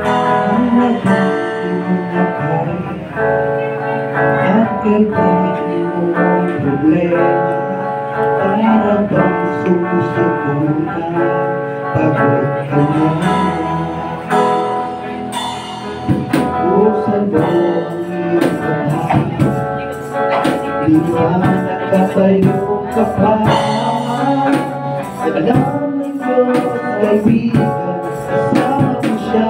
Ang nagkakalakay at kailangan mong problema. Para bang sumusuko na pagod ka na? Buksan mo ang iyong mata, di ba nakatayo ka pa? Alam ng Diyos, kaibigan, kasama mo siya.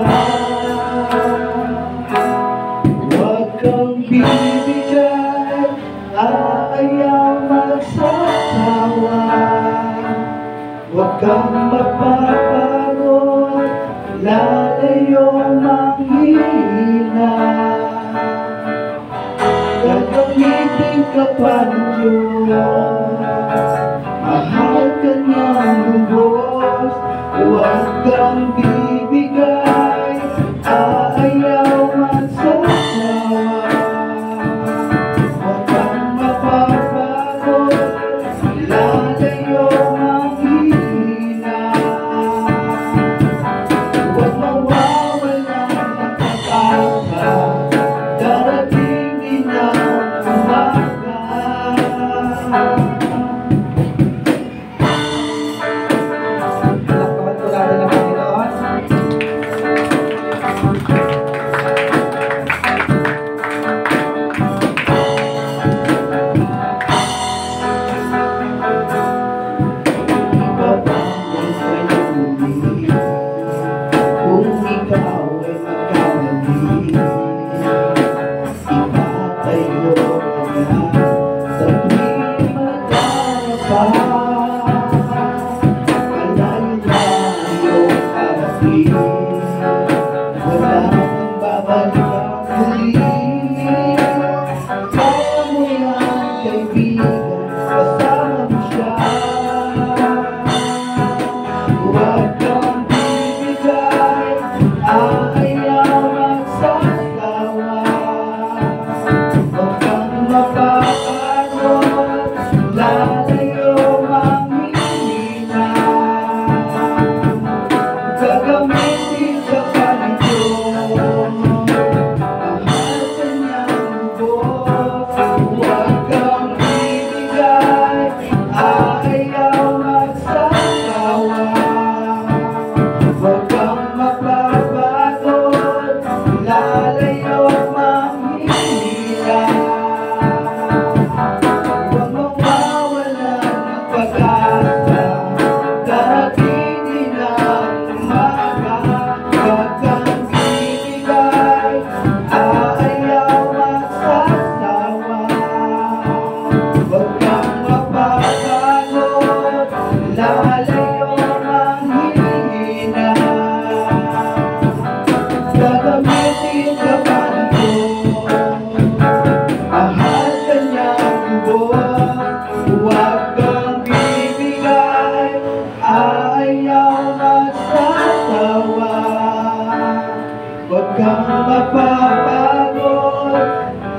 Huwag kang bibigyan, ayaw magsasawa. Huwag kang mapapagod, lalayo manghihina. Gagamitin ka pa ng Diyos, mahal ka niyang lubos. Huwag kang bibigay, ayaw magsasawa. Huwag kang mapapagod, lalayo manghihina. Huwag mawawala ng pag-asa, darating din ang umaga.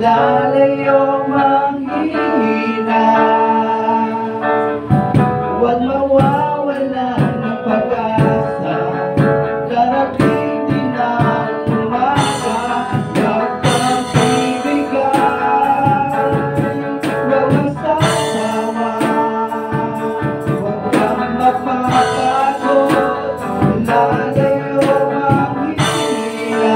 Lalayo manghihina. Huwag mawawala ng pag-asa, darating din ang umaga. Huwag kang bibigay, huwag magsasawa. Huwag kang mapapagod, lalayo manghihina.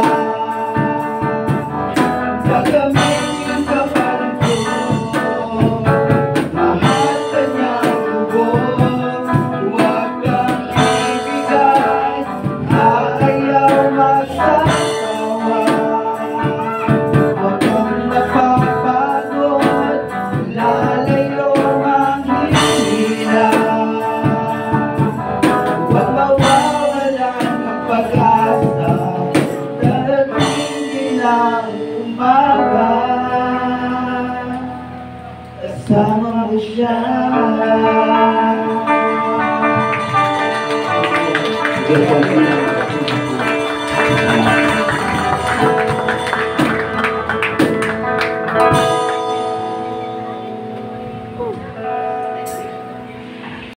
Gagamitin ka pa ng Diyos, mahal ka niyang lubos. Huwag kang ibigay, ayaw magsasawa. Huwag kang mapapagod, lalayo manghihina. Huwag mawawala ng pag-asa, darating din ang umaga. Kasama mo siya. Sige,